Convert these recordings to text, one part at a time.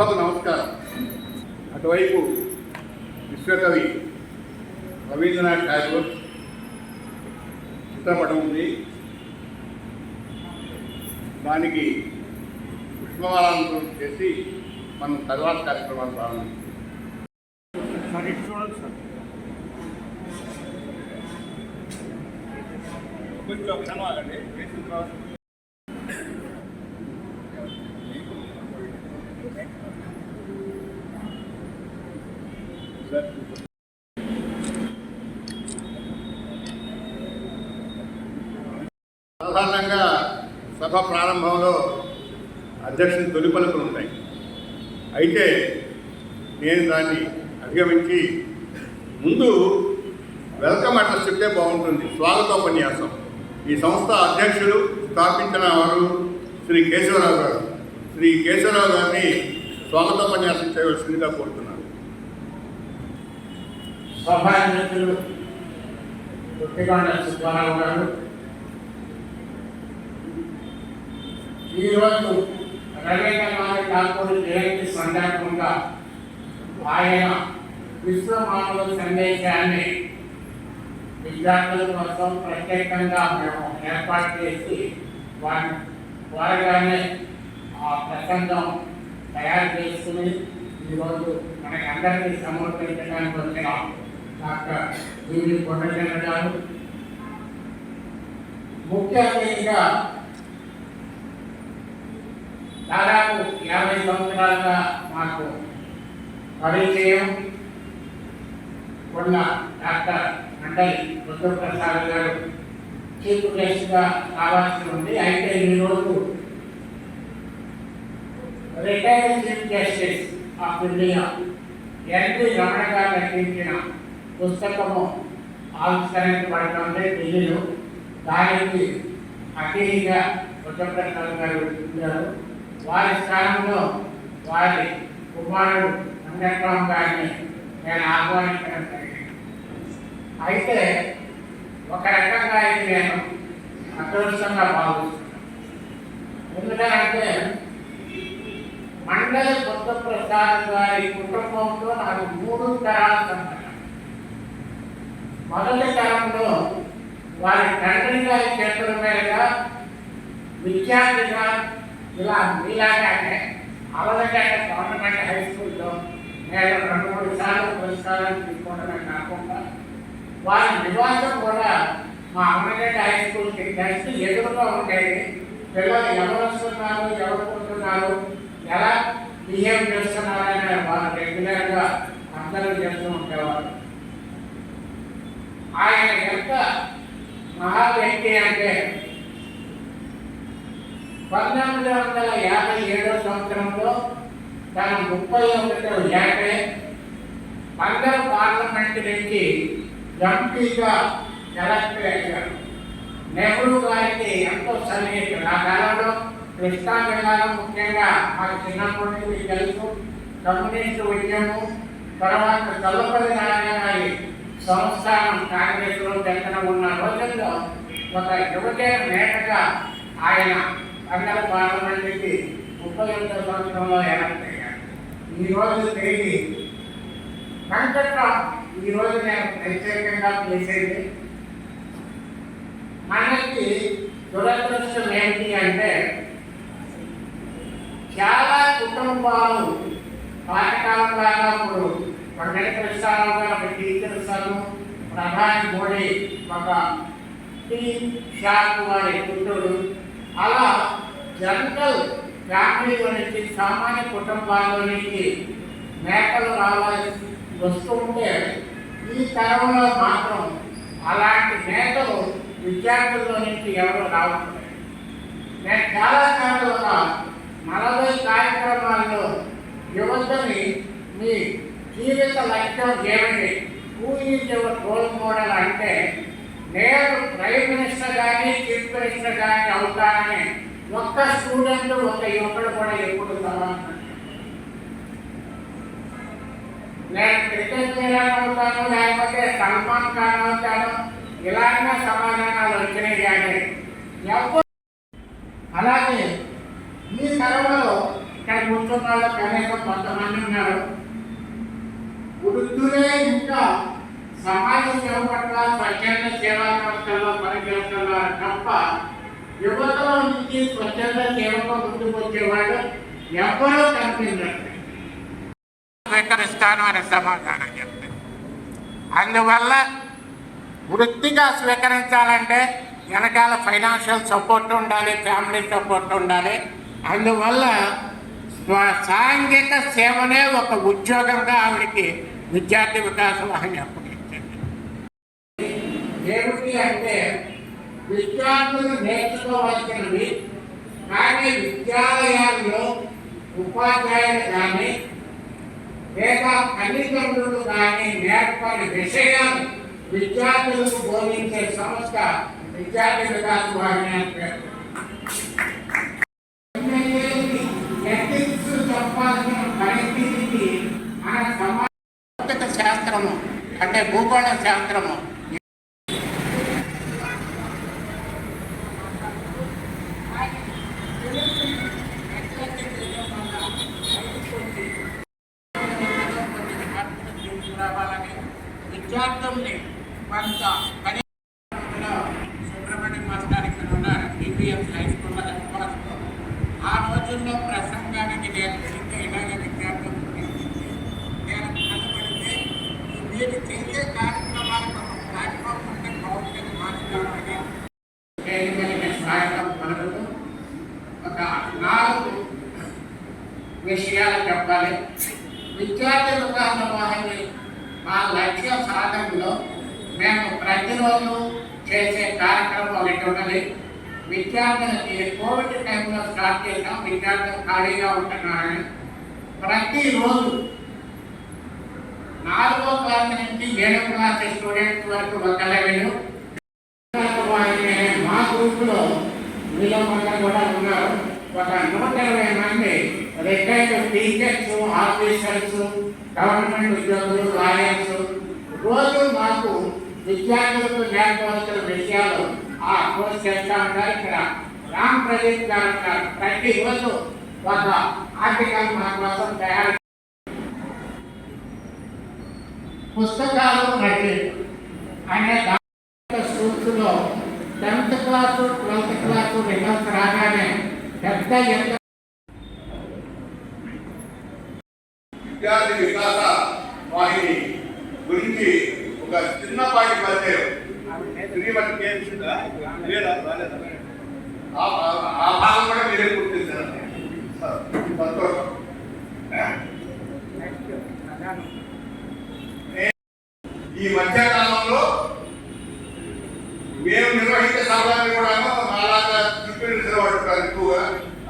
సభకు నమస్కారం. అటువైపు విశ్వకవి రవీంద్రనాథ్ ఠాగూర్ చిత్రపటం ఉంది. దానికి పుష్పమాలను చేసి మనం తర్వాత కార్యక్రమాలు ప్రారంభించాం. కొంచెం కనవాలండి. సాధారణంగా సభ ప్రారంభంలో అధ్యక్షుని తొలి పలుకులు ఉంటాయి. అయితే నేను దాన్ని అధిగమించి ముందు వెల్కమ్ అడ్రస్ చెప్తే బాగుంటుంది. స్వాగతోపన్యాసం. ఈ సంస్థ అధ్యక్షులు స్థాపించిన వారు శ్రీ కేశవరావు గారు. శ్రీ కేశవరావు గారిని స్వాగతోపన్యాసం చేయవలసిందిగా కోరుతున్నాను. సభాధ్యక్షులు కొట్టికొండ సుబ్బారావు గారు, ఈరోజు రవీంద్రనాథ్ ఠాగూర్ జయంతి సందర్భంగా ఆయన విశ్వమానవ సందేశాన్ని విద్యార్థుల కోసం ప్రత్యేకంగా మేము ఏర్పాటు చేసి వారిగానే ఆ ప్రసంగం తయారు చేసుకుని ఈరోజు మనకి అందరికీ సమర్పించడానికి వచ్చిన డాక్టర్ జీవి కొండచంద్ర గారు, ముఖ్య అతిథిగా దాదాపు 50 సంవత్సరాలుగా మాకు పరిచయం ఉన్న డాక్టర్ మండలి రుద్రప్రసాద్ గారు చీఫ్ గెస్ట్గా రావాల్సి ఉంది. అయితే ఈరోజు retired chief justice of India N V Ramana గారు రచించిన పుస్తకము ఆవిష్కరించబడుతుంది ఢిల్లీలో. దానికి అతిథిగా రుద్రప్రసాద్ గారు వచ్చారు. వారి స్థానంలో వారి కుమారుడు వెంకట్రామ్ గారిని నేను ఆహ్వానించడం జరిగింది. అయితే ఒక రకంగా ఇది నేను అదృష్టంగా భావిస్తున్నాను. ఎందుకంటే మండలి రుద్రప్రసాద్ గారి కుటుంబంలో నాకు 3 తరాల సంబంధం. మొదటి తరంలో వారి తండ్రి గారి చేతుల మీదుగా విద్యార్థిగా ఇలా మీలాగానే అవలగడ్డ గవర్నమెంట్ హై స్కూల్లో నేను 2-3 సార్లు పురస్కారాలు తీసుకోవడమే కాకుండా వారి నివాసం కూడా మా అవలగడ్డ హై స్కూల్కి జస్ట్ ఎదురుగా ఉండేది. పిల్లలు ఎవరు వస్తున్నారు, ఎవరు పోతున్నారు, ఎలా బిహేవ్ చేస్తున్నారనే వారు రెగ్యులర్గా అబ్జర్వ్ చేస్తూ ఉండేవారు. ఆయన యొక్క మహా వ్యక్తి అంటే 1957 సంవత్సరంలో తన 31వ ఏటే పంజాబ్ పార్లమెంట్ నుంచి ఎంపీగా ఎలక్ట్ అయ్యారు. నెహ్రూ గారికి ఎంతో సన్నిహితుడు. ఆ కాలంలో కృష్ణా జిల్లాలో ముఖ్యంగా మాకు చిన్నప్పటి నుంచి తెలుసు కమ్యూనిస్టు ఉద్యమం, తర్వాత చల్లపల్లి నారాయణ సంస్థానం కాంగ్రెస్లో పెద్దన ఉన్న రోజుల్లో ఒక యువజన నేతగా ఆయన పంజాబ్ పార్లమెంట్కి 31వ సంవత్సరంలో ఎలక్ట్ అయ్యారు. ఈరోజు తిరిగి వెంకట్రామ్ ఈరోజు నేను ప్రత్యేకంగా చేసేది మనకి దురదృష్టం ఏంటి అంటే చాలా కుటుంబాలు పాతకాలంలో ఇప్పుడు కొండలి కృష్ణారావు గారు ఒక టీచర్ సారు, ప్రధాని మోడీ ఒక టీ షాప్ వారి పుట్టుడు, అలా జనరల్ ఫ్యామిలీలో నుంచి సామాన్య కుటుంబాల్లో నుంచి మేకలు రావాల్సి వస్తుంటే ఈ తరంలో మాత్రం అలాంటి మేకలు విద్యార్థుల్లో నుంచి ఎవరు రావట్లేదు. నేను చాలా కాలంగా 40 కార్యక్రమాల్లో యువతని మీ జీవిత లక్ష్యం ఏమిటి, who is your role model అంటే నేను ప్రైమ్ మినిస్టర్ కానీ చీఫ్ మినిస్టర్ కానీ అవుతానని ఒక్క స్టూడెంట్ ఒక యువకుడు కూడా ఎప్పుడు సమాధానం. నేను క్రికెట్ ప్లేయర్ అవుతాను, లేకపోతే సల్మాన్ ఖాన్ అవుతాను, ఇలాంటి సమాధానాలు వచ్చినాయి. కానీ ఎవరు అలాగే ఈ తరంలో ఇక్కడ కూర్చున్న వాళ్ళు కనీసం కొంతమంది ఉన్నారు. వృద్ధులే ఇంకా సమాజ సేవ పట్ల స్వచ్ఛంద సేవా సంస్థల్లో పనిచేస్తున్నారు తప్ప యువతలో నుంచి స్వచ్ఛంద సేవకు ముందుకు వచ్చేవాడు ఎవరూ కనిపించండి స్వీకరిస్తాను అనే సమాధానం చెప్తాను. అందువల్ల వృత్తిగా స్వీకరించాలంటే వెనకాల ఫైనాన్షియల్ సపోర్ట్ ఉండాలి, ఫ్యామిలీ సపోర్ట్ ఉండాలి. అందువల్ల సాంఘిక సేవనే ఒక ఉద్యోగంగా ఆవిడకి విద్యార్థి వికాస వాహిని అప్పగించింది. ఏమిటి అంటే విద్యార్థులు నేర్చుకోవాల్సినవి కానీ విద్యాలయాల్లో ఉపాధ్యాయులు కానీ లేదా తల్లిదండ్రులు కానీ నేర్పని విషయాలు విద్యార్థులకు బోధించే సంస్థ విద్యార్థి వికాస వాహిని అని పేరు. ఎథిక్స్ చెప్పాల్సిన పరిస్థితికి మన సమాజ శాస్త్రము అంటే భూగోళ శాస్త్రము విద్యార్థుల్ని కొంత సుబ్రహ్మణ్యం మాస్టర్ ఇక్కడ ఉన్నారు బీబీఎస్ హై స్కూల్లో ఆ రోజుల్లో ప్రసంగానికి నేను ఇంకా ఇలాగే విద్యార్థులు నేను కనబడితే మీరు చేసే కార్యక్రమాలకు ఒక ప్లాట్ఫామ్ ఉంటే బాగుంటుంది మాట్లాడాలని సాయంత్రం పలుకుతూ ఒక 4 విషయాలు చెప్పాలి. విద్యార్థి వికాస వాహిని మా లక్ష్య సాధనలో మేము ప్రతిరోజు చేసే కార్యక్రమం ఒకటి ఉన్నది. విద్యార్థులకి కోవిడ్ టైంలో స్టార్ట్ చేసాం. విద్యార్థులు ఖాళీగా ఉంటున్నారని ప్రతిరోజు 4వ క్లాస్ నుంచి 7వ క్లాస్ స్టూడెంట్స్ వరకు ఒక లెవెల్ మా గ్రూప్లో వీళ్ళంతా కూడా ఉన్నారు. ఒక 120 మంది రిటైర్డ్ టీచర్స్, ఆఫీసర్స్, గవర్నమెంట్ ఉద్యోగులు, లాయర్స్ రోజు మాకు విద్యార్థులకు నేర్పవలసిన విషయాలు ఆ కోర్స్ చేస్తూ ఉంటారు. ఇక్కడ రామ్ ప్రదీప్ గారు ఉంటారు. ప్రతిరోజు ఒక ఆర్టికల్ మా కోసం తయారు పుస్తకాలు రచయిత అనే స్కూల్స్లో 10th class 12th class results రాగానే పెద్ద విద్యార్థి వికాస వాహిని గురించి ఒక చిన్నపాటి పరిచయం ఆ భాగం కూడా మీరే గుర్తించారు. సంతోషం. ఈ మధ్యకాలంలో మేము నిర్వహించే సభలన్నీ కూడాను అలాగా చుట్టూ పడుతారు. ఎక్కువగా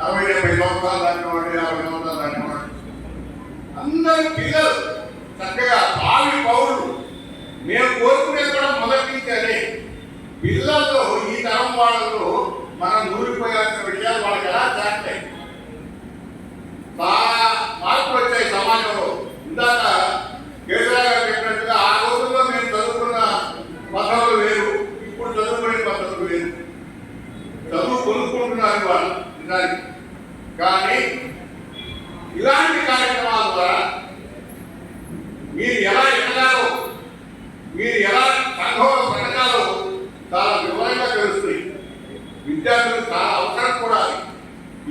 60-70 సంవత్సరాలు దాటినవాడు, 50 సంవత్సరాలు దాటినవాడు అందరూ పిల్లలు చక్కగా భావి పౌరులు. మేము కోరుకునేది కూడా మొదటి నుంచి అదే. పిల్లల్లో ఈ తరం వాళ్ళలో మనం దూరిపోయాల్సిన విషయాలు వాళ్ళకి ఎలా చేస్తాయి. చాలా మార్పులు వచ్చాయి సమాజంలో. ఇందాక కేసీఆర్ గారు చెప్పినట్టుగా ఆ రోజుల్లో మేము చదువుకున్న పద్ధతులు వేరు, ఇప్పుడు చదువుకునే పద్ధతులు వేరు. చదువు కొనుక్కుంటున్నారు వాళ్ళు నిజానికి. కానీ ఇలాంటి కార్యక్రమాల ద్వారా మీరు ఎలా ఎదగాలో, మీరు ఎలా సంఘంలో బ్రతకాలో చాలా వివరంగా తెలుస్తుంది. విద్యార్థులకు చాలా అవసరం కూడా.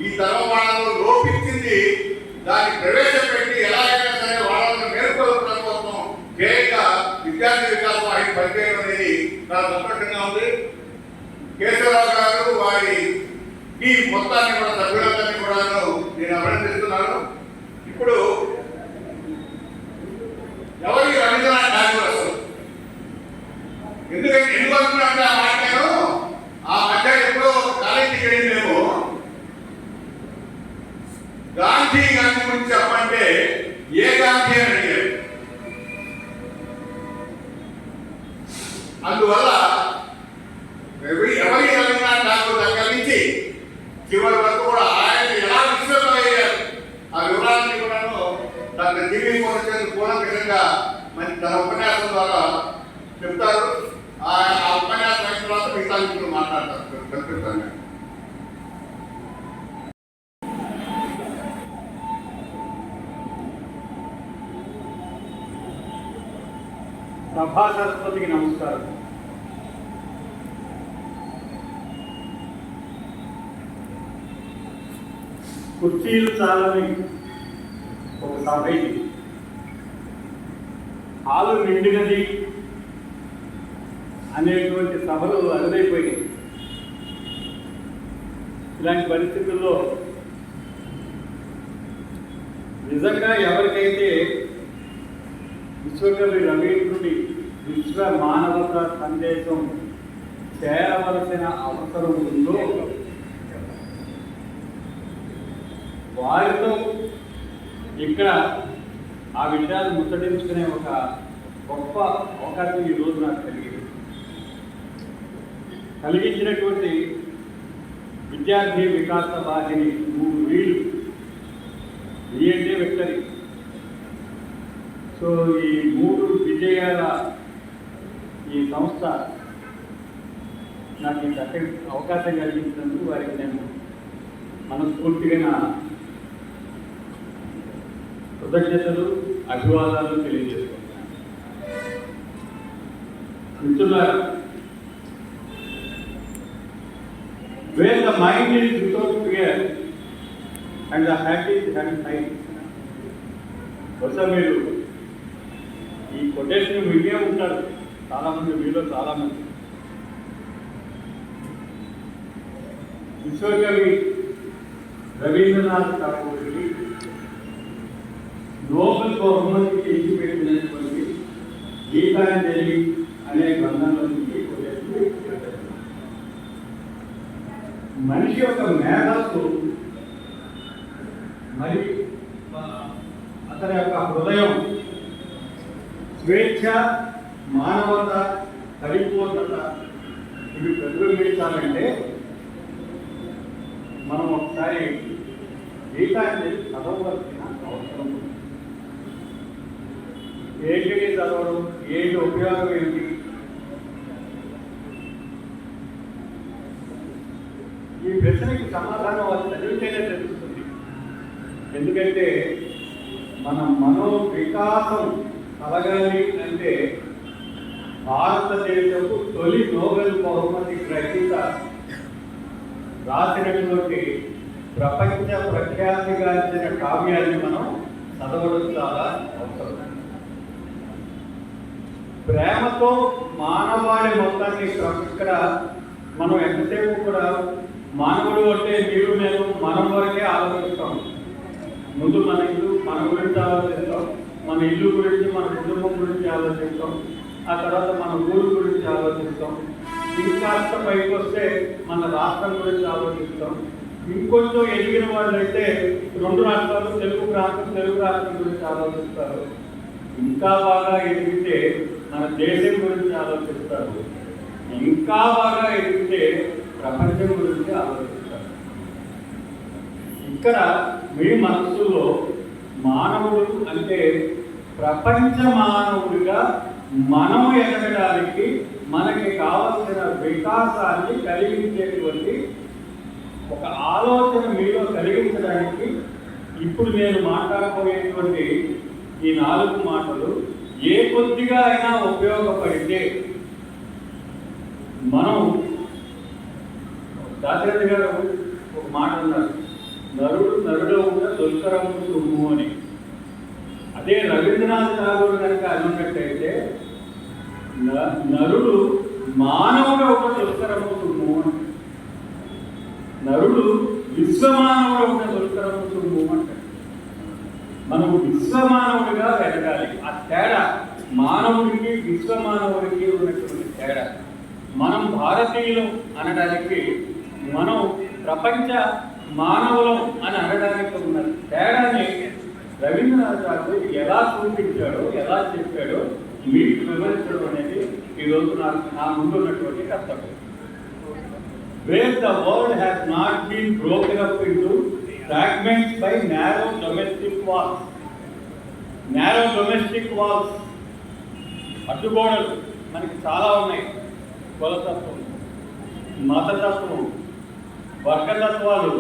ఈ తరం వాళ్ళలో లోపించింది దాన్ని ప్రవేశపెట్టి ఎలాగైనా సరే వాళ్ళని మేలుకొల్పడం కోసం ధ్యేయంగా విద్యార్థి వికాస వాహిని పనిచేయడం అనేది చాలా సంతోషంగా ఉంది. కేశవరావు గారు వారి ఈ మొత్తాన్ని కూడా సభ్యులందరినీ కూడా నేను అభినందిస్తున్నాను. ఇప్పుడు ఎవరికి రవీంద్రనాథ్ ఠాగూర్ వస్తారు. ఎందుకంటే ఎందుకు వస్తున్నారంటే ఆ మాట నేను ఆ మధ్య ఎప్పుడో కాలేజీకి వెళ్ళి మేము గాంధీ గురించి చెప్పంటే ఏ గాంధీ అని అడిగారు. అందువల్ల ఎవరి రవీంద్రనాథ్ ఠాగూర్ దగ్గర నుంచి చివరి వరకు కూడా ఆయన ఎలా విశ్వసం అయ్యారు ఆ వివరాన్ని కూడాను డాక్టర్ జీవీ కూలంకషంగా మంచి తన ఉపన్యాసం ద్వారా చెప్తారు. ఆ ఉపన్యాసం అయిన తర్వాత మిగతా ఇప్పుడు మాట్లాడతారు. సభా సరస్వతికి నమస్కారం. కుర్చీలు చాలని ఒక సభ ఇది. హాలు నిండినది అనేటువంటి సభలు అరుదైపోయాయి. ఇలాంటి పరిస్థితుల్లో నిజంగా ఎవరికైతే విశ్వకవి రవీంద్రుడి విశ్వ మానవత సందేశం చేరవలసిన అవసరం ఉందో వారితో ఇక్కడ ఆ విషయాలు ముచ్చటించుకునే ఒక గొప్ప అవకాశం ఈరోజు నాకు కలిగించినటువంటి విద్యార్థి వికాస వాహిని 3 వీళ్ళు అంటే వ్యక్తి. సో ఈ 3 విజయాల ఈ సంస్థ నాకు ఈ చక్కటి అవకాశం కలిగించినందుకు వారికి నేను మనస్ఫూర్తిగా నా కృతజ్ఞతలు అభివాదాలు తెలియజేసుకుంటున్నాను. మిత్రులారా, where the mind is without fear and the heart is having sight. బహుశా మీరు ఈ కొటేషన్ వినే ఉంటారు చాలామంది, మీలో చాలామంది. విశ్వకవి రవీంద్రనాథ్ ఠాగూర్కి నోబెల్ బహుమతికి ఎన్నికబెట్టినటువంటి గీతాంజలి అనే గ్రంథంలో నుంచి కొటేషన్. మనిషి యొక్క మేధస్సు మరి అతని యొక్క హృదయం స్వేచ్ఛ, మానవత, పరిపూర్ణత ఇవి ప్రతిబింబించాలంటే మనం ఒకసారి గీతాంజలి చదవవలసిన అవసరం ఉంది. ఏంటిని చదవడం, ఏంటి ఉపయోగం ఏంటి? ఈ ప్రశ్నకి సమాధానం వాళ్ళు చదివితేనే తెలుస్తుంది. ఎందుకంటే మన మనో వికాసం కలగాలి అంటే భారతదేశపు తొలి నోబెల్ బహుమతి గ్రహీత రాసినటువంటి ప్రపంచ ప్రఖ్యాతిగాంచిన కావ్యాన్ని మనం చదవడం చాలా అవసరం. ప్రేమతో మానవాళి మొత్తాన్ని ఇక్కడ మనం ఎంతసేపు కూడా మానవుడు అంటే మీరు నేను మనం వరకే ఆలోచిస్తాం. ముందు మన ఇల్లు, మన గురించి ఆలోచిస్తాం, మన ఇల్లు గురించి, మన కుటుంబం గురించి ఆలోచిస్తాం, ఆ తర్వాత మన ఊరు గురించి ఆలోచిస్తాం, ఇంకాస్త పైకి వస్తే మన రాష్ట్రం గురించి ఆలోచిస్తాం. ఇంకొంచెం ఎదిగిన వాళ్ళైతే 2 రాష్ట్రాలు, తెలుగు రాష్ట్రం గురించి ఆలోచిస్తారు. ఇంకా బాగా ఎదిగితే మన దేశం గురించి ఆలోచిస్తారు. ఇంకా బాగా ఎదిగితే ప్రపంచం గురించి ఆలోచిస్తారు. ఇక్కడ మీ మనస్సులో మానవుడు అంటే ప్రపంచ మానవుడిగా మనం ఎదగడానికి మనకి కావలసిన వికాసాన్ని కలిగించేటువంటి ఒక ఆలోచన మీలో కలిగించడానికి ఇప్పుడు నేను మాట్లాడబోయేటువంటి ఈ 4 మాటలు ఏ కొద్దిగా అయినా ఉపయోగపడితే మనం, దాశరథి గారు ఒక మాట అన్నారు, నరుడు కూడా దుష్కరము సొమ్ము అని. అదే రవీంద్రనాథ్ ఠాగూర్ కనుక అనున్నట్టయితే నరుడు మానవుడు ఒక దుష్కరము సొమ్ము అని, నరుడు విశ్వమానవుడు ఒక దుష్కరము సొమ్ము అంటాడు. మనం విశ్వమానవుడిగా ఎదగాలి. ఆ తేడా మానవుడికి విశ్వమానవుడికి ఉన్నటువంటి తేడా. మనం భారతీయులు అనడానికి, మనం ప్రపంచ మానవులం అని అనడానికి ఉన్న తేడాన్ని రవీంద్రనాథ్ ఠాగూర్ ఎలా చూపించాడో, ఎలా చెప్పాడో మీకు వివరించడం అనేది ఈరోజు నా ముందు ఉన్నటువంటి కర్తవ్యం. Where the world has not been broken up into fragments by narrow domestic walls. Narrow domestic walls, అడ్డుగోడలు మనకి చాలా ఉన్నాయి. కులతత్వం, మతతత్వం, వర్గతత్వాలు,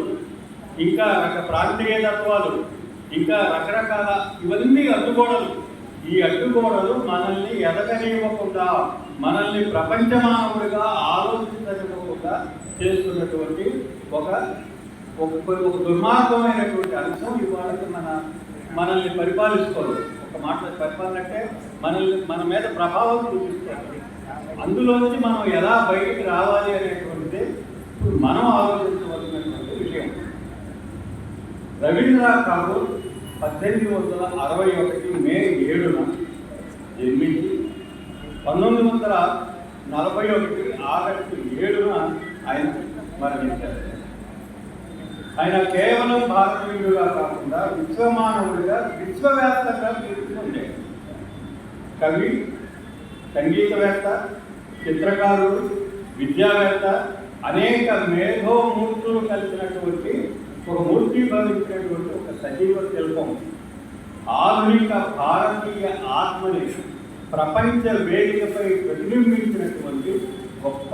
ఇంకా ప్రాంతీయ తత్వాలు, ఇంకా రకరకాల ఇవన్నీ అడ్డుగోడలు. ఈ అడ్డుగోడలు మనల్ని ఎదగనివ్వకుండా, మనల్ని ప్రపంచ మానవుడిగా ఆలోచించనివ్వకుండా చేస్తున్నటువంటి ఒక దుర్మార్గమైనటువంటి అంశం ఇవాళకి మనల్ని పరిపాలిస్తారు. ఒక మాట పరిపాలన అంటే మన మీద ప్రభావం చూపిస్తారు. అందులోంచి మనం ఎలా బయటికి రావాలి అనేటువంటిది ఇప్పుడు మనం ఆలోచించవలసినటువంటి విషయం. రవీంద్రనాథ్ ఠాగూర్ 1861 మే 7న జన్మించి 1941 ఆగస్టు 7న ఆయన మరణించారు. ఆయన కేవలం భారతీయుడుగా కాకుండా విశ్వమానవుడిగా, విశ్వవ్యాప్తంగా కీర్తించే కవి, సంగీతవేత్త, చిత్రకారుడు, విద్యావేత్త, అనేక మేధోమూర్తులు కలిసినటువంటి ఒక మూర్తి భవించినటువంటి ఒక సజీవ శిల్పం. ఆధునిక భారతీయ ఆత్మని ప్రపంచ వేదికపై ప్రతిబింబించినటువంటి గొప్ప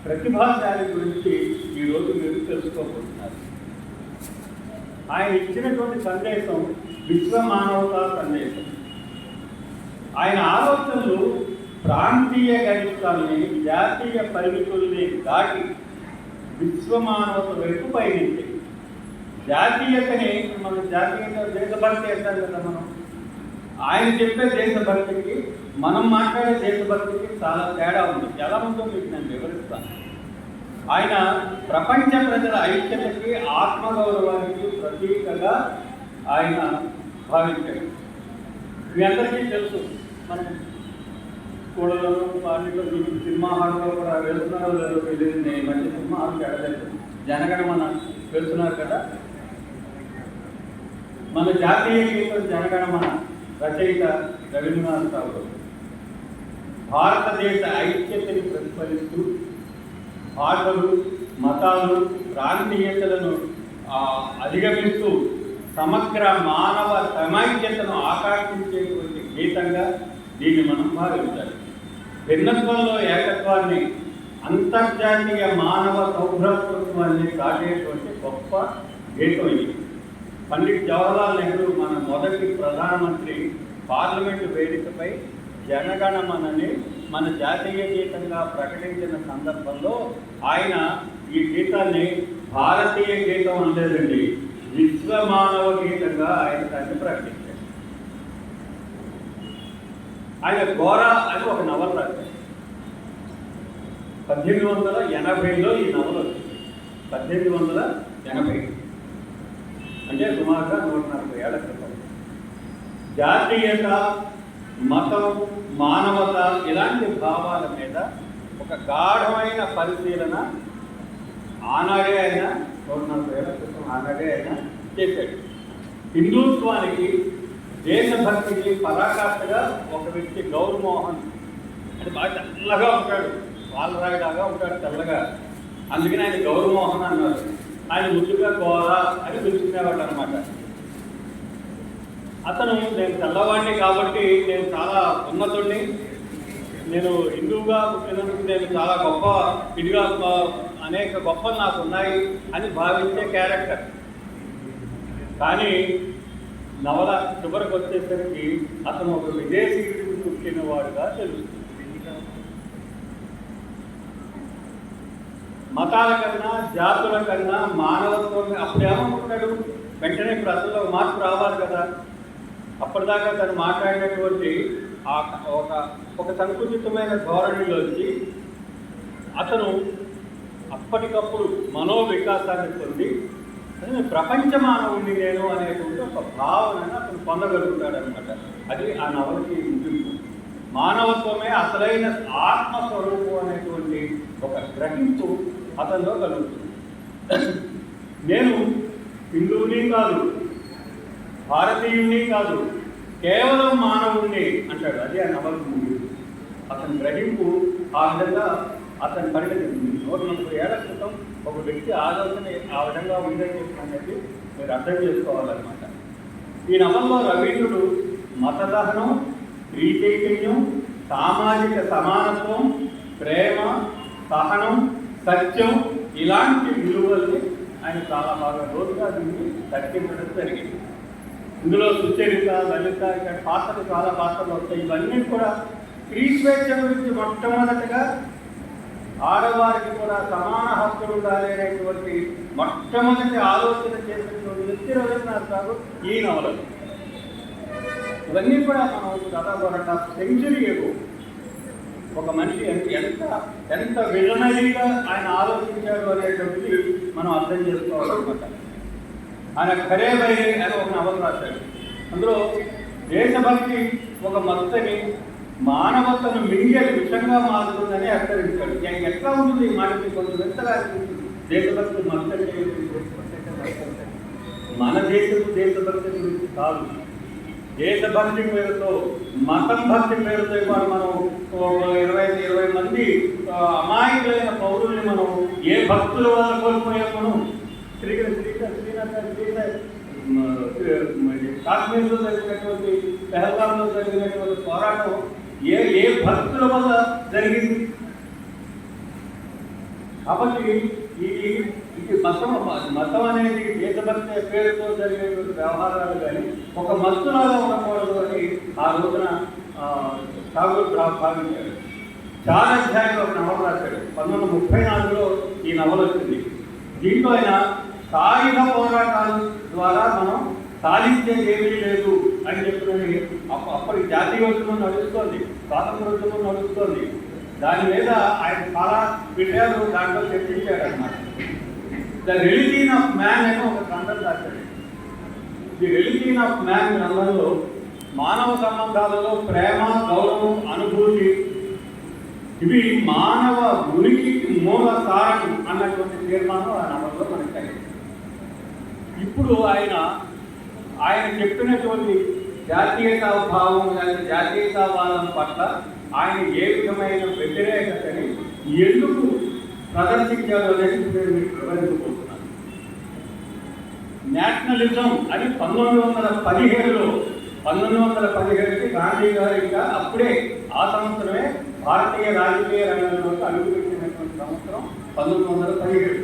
ప్రతిభాశాలి గురించి ఈరోజు మీరు తెలుసుకోబోతున్నారు. ఆయన ఇచ్చినటువంటి సందేశం విశ్వ మానవతా సందేశం. ఆయన ఆలోచనలు ప్రాంతీయ గణితాన్ని, జాతీయ పరిమితుల్ని దాటి విశ్వమానవత వైపు పయనించాయి. జాతీయతని మనం జాతీయంగా దేశభక్తి అంటాం కదా మనం. ఆయన చెప్పే దేశభక్తికి మనం మాట్లాడే దేశభక్తికి చాలా తేడా ఉంది. ఎలా ఉందో మీకు నేను వివరిస్తాను. ఆయన ప్రపంచ ప్రజల ఐక్యతకి, ఆత్మగౌరవానికి ప్రతీకగా ఆయన భావించాడు. మీ అందరికీ తెలుసు, మనం స్కూళ్ళలో పార్టీలో సినిమా హాల్లో కూడా వెళ్తున్నారో లేదో తెలియదు. మంచి సినిమా హాల్కి వెళ్ళలేదు. జనగణమన వెళ్తున్నారు కదా. మన జాతీయ గీతం జనగణమన రచయిత రవీంద్రనాథ్ ఠాగూర్ భారతదేశ ఐక్యతని ప్రతిఫలిస్తూ భాషలు, మతాలు, ప్రాంతీయతలను అధిగమిస్తూ సమగ్ర మానవ సమైక్యతను ఆకాంక్షించేటువంటి గీతంగా దీన్ని మనం భావించాలి. భిన్నత్వంలో ఏకత్వాన్ని, అంతర్జాతీయ మానవ సౌభ్రతత్వాన్ని దాటేటువంటి గొప్ప గీతం ఇది. పండిట్ జవహర్లాల్ నెహ్రూ మన మొదటి ప్రధానమంత్రి పార్లమెంటు వేదికపై జనగణమనని మన జాతీయ గీతంగా ప్రకటించిన సందర్భంలో ఆయన ఈ గీతాన్ని భారతీయ గీతం అనలేదండి, విశ్వమానవ గీతంగా ఆయన దాన్ని ప్రకటించారు. ఆయన గోరా అని ఒక నవల రాశారు. 1880లో ఈ నవల వచ్చింది. 1880 అంటే సుమారుగా 140 ఏళ్ల క్రితం. జాతీయత, మతం, మానవత ఇలాంటి భావాల మీద ఒక గాఢమైన పరిశీలన ఆనాడే ఆయన 140 ఏళ్ల క్రితం ఆనాడే ఆయన చేశాడు. హిందుత్వానికి, దేశభక్తికి పరాకాష్ఠగా ఒక వ్యక్తి గౌరమోహన్ అంటే బాగా తెల్లగా ఉంటాడు, పాలరాయిలాగా ఉంటాడు తెల్లగా, అందుకని ఆయన గౌరమోహన్ అన్నారు. ఆయన ముద్దుగా గోరా అని పిలుచుకునేవాడు అనమాట. అతను నేను తెల్లవాడిని కాబట్టి నేను చాలా ఉన్నతుడిని, నేను హిందువుగా పుట్టినందుకు నేను చాలా గొప్ప ఇదిగా అనేక గొప్పలు నాకు ఉన్నాయి అని భావించే క్యారెక్టర్. కానీ నవల చివరికి వచ్చేసరికి అతను ఒక విదేశీయుడికి పుట్టినవాడుగా తెలుస్తుంది. మతాల కన్నా, జాతుల కన్నా మానవత్వం అప్పుడేమనుకుంటాడు, వెంటనే ఇప్పుడు అసలు మార్పు రావాలి కదా. అప్పటిదాకా తను మాట్లాడినటువంటి ఒక సంకుచితమైన ధోరణిలోంచి అతను అప్పటికప్పుడు మనోవికాసాన్ని పొంది ప్రపంచ మానవుడిని నేను అనేటువంటి ఒక భావనను అతను పొందగలుగుతాడనమాట. అది ఆ నవలకి ముగింపు. మానవత్వమే అసలైన ఆత్మస్వరూపం అనేటువంటి ఒక గ్రహింపు అతనిలో కలుగుతుంది. నేను హిందువుని కాదు, భారతీయుని కాదు, కేవలం మానవుడిని అంటాడు. అది ఆ నవలకు ముగింపు. అతని గ్రహింపు ఆ విధంగా అతని పరిణితి 140 ఏళ్ల క్రితం ఒక వ్యక్తి ఆలోచన ఆ విధంగా ఉందని చెప్పి మీరు అర్థం చేసుకోవాలన్నమాట. ఈ నవల్లో రవీంద్రుడు మతదహనం, స్త్రీ చైతన్యం, సామాజిక సమానత్వం, ప్రేమ, సహనం, సత్యం ఇలాంటి విలువల్ని ఆయన చాలా బాగా లోతుగా దీన్ని దర్శించడం జరిగింది. ఇందులో సుచరిత, లలిత ఇక్కడ పాత్రలు చాలా పాత్రలు వస్తాయి. ఇవన్నీ కూడా స్త్రీ స్వేచ్ఛ గురించి మొట్టమొదటిగా ఆడవారికి కూడా సమాన హక్కులు ఉండాలి అనేటువంటి మొట్టమొదటి ఆలోచన చేసినటువంటి వ్యక్తి రవీంద్రనాథ్ ఠాగూర్ ఈ నవలలు. ఇవన్నీ కూడా మనం దాదాపు 1.5 సెంచరీ ఒక మనిషి ఎంత విజనరీగా ఆయన ఆలోచించాడు అనేటువంటిది మనం అర్థం చేసుకోవాలన్నమాట. ఆయన ఖరే బైరే అని ఒక నవల రాశాడు. అందులో దేశభక్తి ఒక మత్తని మానవతను మింగే విషంగా మారుతుందని హెచ్చరించాడు. ఎట్లా ఉంటుంది ఈ మాటకి కొంచెం వింతగా అనిపిస్తుంది. దేశభక్తి మత్తని మన దేశభక్తి గురించి కాదు, దేశభక్తి పేరుతో మతం భక్తి పేరుతో ఇవాళ మనం 20 మంది అమాయకులైన పౌరుల్ని మనం ఏ భక్తుల వల్ల కోల్పోయాం. మనం కాశ్మీర్లో జరిగినటువంటి, పెహల్గాంలో జరిగినటువంటి పోరాటం ఏ భక్తుల వల్ల జరిగింది. కాబట్టి ఇది మతం అనేది దేశభక్తి పేరుతో జరిగేటువంటి వ్యవహారాలు కానీ ఒక మత్తులాగా ఉండకూడదు అని ఆ రోజున ఠాగూర్ భావించాడు. చాలా అధ్యాయంలో ఒక నవల రాశాడు. 1934లో ఈ నవల వచ్చింది. దీంట్లో ఆయన సాయుధ పోరాటాల ద్వారా మనం సాధించేది ఏమీ లేదు అని చెప్పినది. అప్పటికి జాతీయోద్యమం నడుస్తోంది, స్వాతంత్రోద్యమం నడుస్తోంది. దాని మీద ఆయన చాలా విషయాలు దాంట్లో చర్చించాడు అన్నమాట. ద రిలిజియన్ ఆఫ్ మ్యాన్ అని ఒక గ్రంథం రాశాడు. ది రిలిజియన్ ఆఫ్ మ్యాన్ గ్రంథంలో మానవ సంబంధాలలో ప్రేమ, గౌరవం, అనుభూతి ఇవి మానవ ఉనికికి మూల కారణం అన్నటువంటి తీర్మానం ఆ నవల్లో మనకి. ఇప్పుడు ఆయన చెప్పినటువంటి జాతీయతా భావం లేదా జాతీయతావాదం పట్ల ఆయన ఏ విధమైన వ్యతిరేకతని ఎందుకు ప్రదర్శించారు అనేది నేను మీకు వివరించుకుంటున్నాను. నేషనలిజం అని 1917కి గాంధీ గారు ఇంకా అప్పుడే ఆ సంవత్సరమే భారతీయ రాజకీయ రంగంలోకి అడుగుపెట్టినటువంటి సంవత్సరం 1917.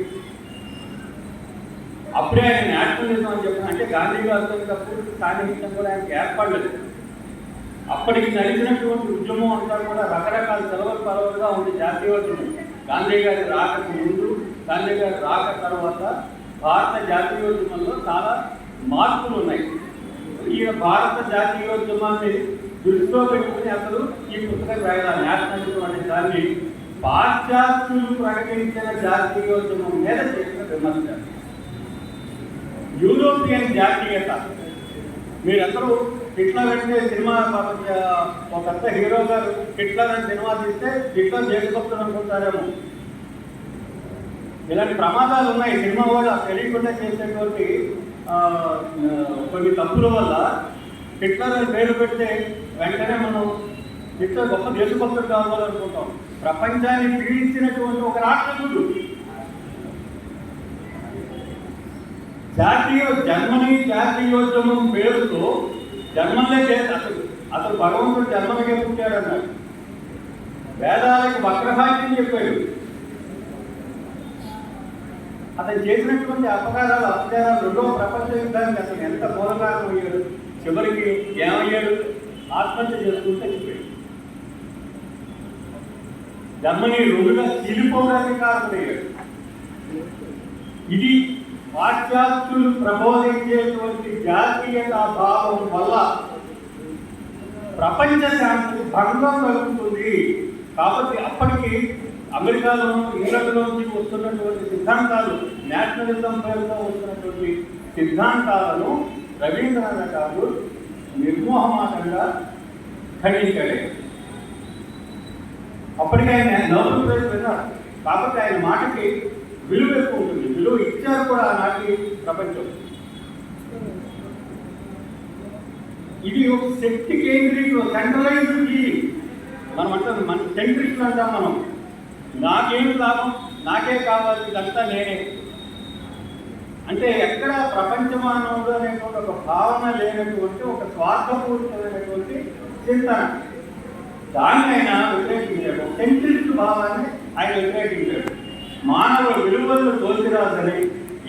అప్పుడే ఆయన నేషనలిజం అని చెప్పిన అంటే గాంధీ గారితో అప్పుడు సాన్నిహిత్యం కూడా ఆయనకి ఏర్పడలేదు. అప్పటికి నడిచినటువంటి ఉద్యమం అంతా కూడా రకరకాల పరవలుగా ఉంది. జాతీయోద్యమం గాంధీ గారి రాకకు ముందు, గాంధీ గారి రాక తర్వాత భారత జాతీయోద్యమంలో చాలా మార్పులు ఉన్నాయి. ఈ భారత జాతీయోద్యమాన్ని దృష్టిలో పెట్టుకుని అసలు ఈ పుస్తకం రాయాలి. నేషనలిజం అనే దాన్ని పాశ్చాత్యులు ప్రకటించిన జాతీయోద్యమం మీద చేసిన విమర్శ. యూరోపియన్ జాతీయత మీరందరూ హిట్లర్ అంటే సినిమా ఒక పెద్ద హీరో గారు హిట్లర్ అని సినిమా తీస్తే హిట్లర్ దేశభక్తులు అనుకుంటారేమో. ఇలాంటి ప్రమాదాలు ఉన్నాయి. సినిమా వాళ్ళు తెలియకుండా చేసేటువంటి కొన్ని తప్పుల వల్ల హిట్లర్ అని పేరు పెడితే వెంటనే మనం హిట్లర్ గొప్ప దేశభక్తులు కావాలనుకుంటాం. ప్రపంచాన్ని పీడించినటువంటి ఒక రాక్షసుడు. జర్మనీ జాతీయోద్యమం పేరుతో జర్మన్లే అసలు భగవంతుడు జర్మన్గా పుట్టాడు అన్నాడు. వేదాలకు వక్రభాష్యం చెప్పాడు. అతను చేసినటువంటి అపచారాలు రెండవ ప్రపంచ యుద్ధానికి అతను ఎంత మూలకారణం అయ్యాడు. చివరికి ఏమయ్యాడు? ఆత్మహత్య చేసుకుంటే చెప్పాడు. జర్మనీ రెండుగా చీలిపోవడానికి కారణమయ్యాడు. ఇది పాశ్చాత్యులు ప్రబోధించేటువంటి జాతీయతా భావం వల్ల ప్రపంచ శాంతికి భంగం కలుగుతుంది. కాబట్టి అప్పటికి అమెరికాలోను, ఇంగ్లాండ్లోంచి వస్తున్నటువంటి సిద్ధాంతాలు, నేషనలిజం పేరుతో వస్తున్నటువంటి సిద్ధాంతాలను రవీంద్రనాథ్ ఠాగూర్ నిర్మోహమాటంగా ఖండించాడు. అప్పటికి ఆయన నోబెల్ ప్రైజ్ విన్నారు. కాబట్టి ఆయన మాటకి విలువ ఎక్కువ ఉంటుంది. విలువ ఇచ్చారు కూడా ఆనాటి ప్రపంచం. ఇది ఒక శక్తి కేంద్రీకృత సెంట్రలైజ్డ్ ఫీలింగ్. మనం అంటే మన సెంట్రిస్టులు అంటాం. మనం నాకేమి లాభం, నాకే కావాలి, ఇదంతా నేనే అంటే ఎక్కడ ప్రపంచమానవుడు అనేటువంటి ఒక భావన లేనటువంటి ఒక స్వార్థపూరితమైనటువంటి చింతన, దాన్ని ఆయన వ్యతిరేకించాడు. సెంట్రిస్ట్ భావాన్ని ఆయన వ్యతిరేకించాడు. మానవ విలువలను తోసిరాదని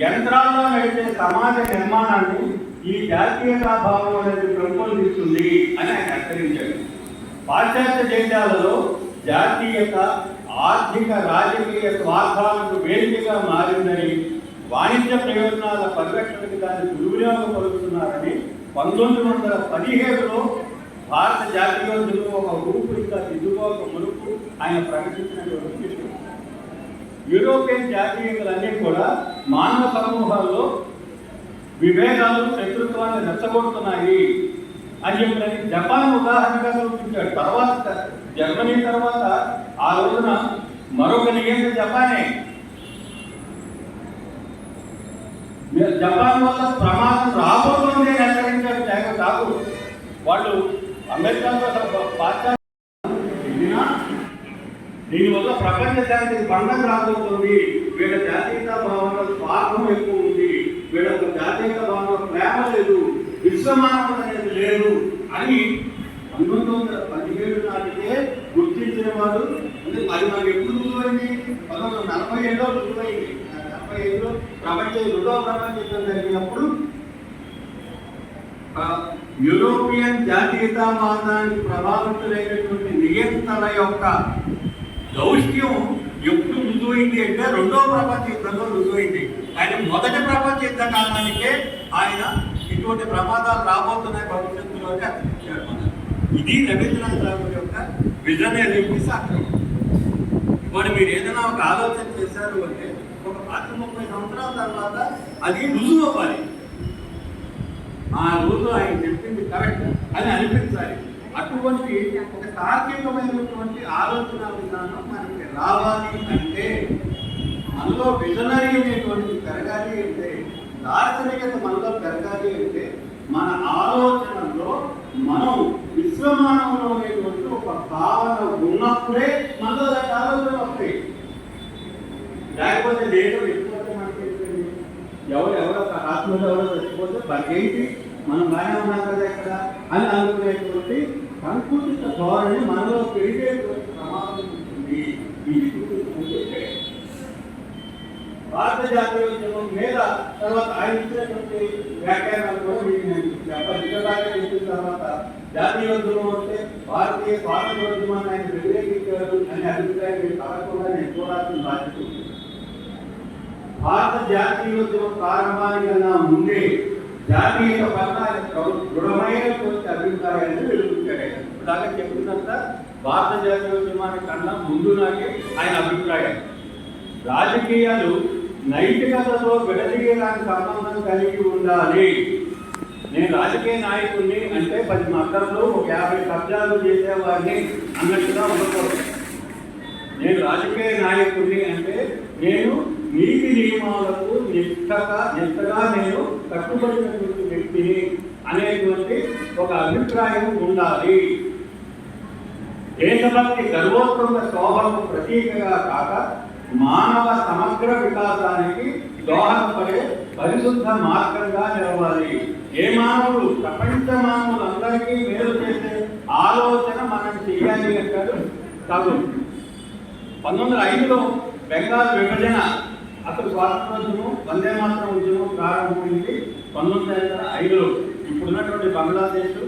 యంత్రాల్లో నడిచే సమాజ నిర్మాణాన్ని ఈ జాతీయతా భావం అనేది పెంపొందిస్తుంది అని ఆయన హెచ్చరించాడు. పాశ్చాత్య దేశాలలో జాతీయత ఆర్థిక రాజకీయ స్వార్థాలకు వేదికగా మారిందని, వాణిజ్య ప్రయోజనాల పరిరక్షణకు దాన్ని దుర్వినియోగపరుస్తున్నారని 1917లో భారత జాతీయోద్యమం ఒక రూపురేఖ దిద్దుకోక మునుపు ఆయన ప్రకటించినటువంటి విషయం. యూరోపియన్ జాతీయతలన్నీ కూడా మానవ సమూహాల్లో విభేదాలు శత్రుత్వాన్ని రెచ్చగొడుతున్నాయి అని చెప్పినది జపాన్ ఉదాహరణగా చూపించాడు. తర్వాత జర్మనీ తర్వాత ఆ రోజున మరొక నియంత్ర జపానే. జపాన్ వల్ల ప్రమాదం రాబోతుందని హెచ్చరించాడు జాగ్రత్త కాదు. వాళ్ళు అమెరికాతో పాశ్చాత్య దీనివల్ల ప్రపంచ శాంతికి భంగం రాబోతుంది, వీళ్ళ జాతీయతా భావనలో స్వార్థం ఎక్కువ ఉంది, వీళ్ళకు జాతీయత భావనలో ప్రేమ లేదు, విశ్వమానవం అనేది లేదు అని 1917 నాటికే గుర్తించిన వారు. అది మనకి ఎప్పుడు రుజువైంది? 1947లో రుజువైంది. 1945లో రెండవ ప్రపంచ యుద్ధం జరిగినప్పుడు యూరోపియన్ జాతీయతావాదానికి ప్రభావితులైనటువంటి నియంత్రణ యొక్క దౌష్ట్యం ఎప్పుడు రుజువైంది అంటే రెండవ ప్రపంచ యుద్ధంలో రుజువైంది. ఆయన మొదటి ప్రపంచ యుద్ధ కాలానికే ఆయన ఇటువంటి ప్రమాదాలు రాబోతున్నాయి భవిష్యత్తులోనే అనిపించాడు. ఇది రవీంద్రనాథ్ ఠాగూర్ యొక్క విజనరీ సాక్ష్యం. ఇవాళ మీరు ఏదైనా ఒక ఆలోచన చేశారు అంటే ఒక 30 సంవత్సరాల తర్వాత అది రుజువు అవ్వాలి. ఆ రోజు ఆయన చెప్పింది కరెక్ట్ అని అనిపించాలి. అటువంటి ఒక తార్కికమైనటువంటి ఆలోచన విధానం మనకి రావాలి అంటే మనలో విజనరీ అనేటువంటి పెరగాలి అంటే, దార్శనికత మనలో పెరగాలి అంటే మన ఆలోచనలో మనం విశ్వమానవులు అనేటువంటి ఒక భావన ఉన్నప్పుడే మనలో దాని ఆలోచన వస్తాయి. లేకపోతే లేదు వెళ్ళిపోతే మనకి ఎవరో ఆత్మలో ఎవరో చచ్చిపోతే మనకేంటి, మనం బాగానే ఉన్నాం కదా ఇక్కడ అని అనుకునేటువంటి సంకుచిత ధోరణి మనలో పెరిగేటువంటి ప్రమాదం ఉంటుంది. ఇది గుర్తుంచుకుంటే భారత జాతీయోద్యమం మీద తర్వాత ఆయన ఇచ్చినటువంటి వ్యాఖ్యానాలు కూడా మీకు నేను చెప్పిన తర్వాత జాతీయోద్యమం అంటే భారతీయ స్వాతంత్రోద్యమాన్ని ఆయన వ్యతిరేకించారు అనే అభిప్రాయం కలగకుండా నేను చూడాల్సిన బాధ్యత ఉంది. భారత జాతీయోద్యమం ప్రారంభానికన్నా ముందే జాతీయత పట్ల దృఢమైనటువంటి అభిప్రాయాన్ని వెలుగుతాడు. ఇలాగా చెప్తున్నంత భారత జాతీయోద్యమానికి కన్నా ముందు నాకే ఆయన అభిప్రాయం. రాజకీయాలు నైతికతతో విడదీయడానికి సంబంధం కలిగి ఉండాలి. నేను రాజకీయ నాయకుడిని అంటే 10 మద్దతులు 50 కబ్జాలు చేసేవాడిని అన్నట్టుగా ఉండకూడదు. నేను రాజకీయ నాయకుడిని అంటే నేను నీతి నియమాలకు నిష్టగా నేను కట్టుబడినటువంటి వ్యక్తిని అనేటువంటి ఒక అభిప్రాయం ఉండాలి. దేశభక్తి గర్వోత్తంగ శోభకు ప్రతీకగా కాక మానవ సమగ్ర వికాసానికి దోహదపడే పరిశుద్ధ మార్గంగా నిలవాలి. ఏ మానవుడు ప్రపంచ మానవులందరికీ మేలు చేసే ఆలోచన మనం చేయాలి అంటారు కాదు. 1905లో బెంగాల్ విభజన అసలు స్వాతంత్రోద్యమం వందే మాతరం ఉద్యమం ప్రారంభమైంది 1905లో. ఇప్పుడున్నటువంటి బంగ్లాదేశ్,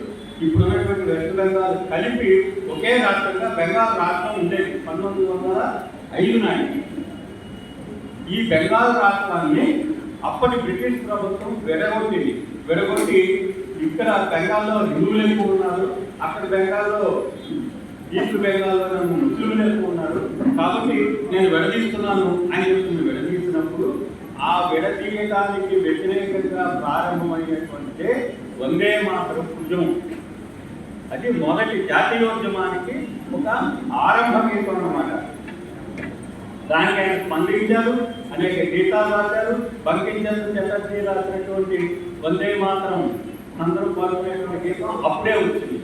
ఇప్పుడున్నటువంటి వెస్ట్ బెంగాల్ కలిపి ఒకే రాష్ట్రంగా బెంగాల్ రాష్ట్రం ఉండేది 1905 నాటికి. ఈ బెంగాల్ రాష్ట్రాన్ని అప్పటి బ్రిటిష్ ప్రభుత్వం విడగొట్టి ఇక్కడ బెంగాల్లో హిందువులు ఎక్కువ ఉన్నారు, అక్కడ బెంగాల్లో ఈస్ట్ బెంగాల్లో ముస్లింలు ఎక్కువ ఉన్నారు, కాబట్టి నేను విడదీస్తున్నాను అని చెప్తుంది. విడదీసినప్పుడు ఆ విడదీయడానికి వ్యతిరేకంగా ప్రారంభమైనటువంటి వందే మాతరం ఉద్యమం, అది మొదటి జాతీయోద్యమానికి ఒక ఆరంభ గీతం అన్నమాట. దానికి ఆయన స్పందించారు, అనేక గీతాలు రాశారు. బంకించంద్ర చటర్జీ రాసినటువంటి వందే మాతరం అందరూ పాల్గొనేటువంటి గీతం అప్పుడే వచ్చింది.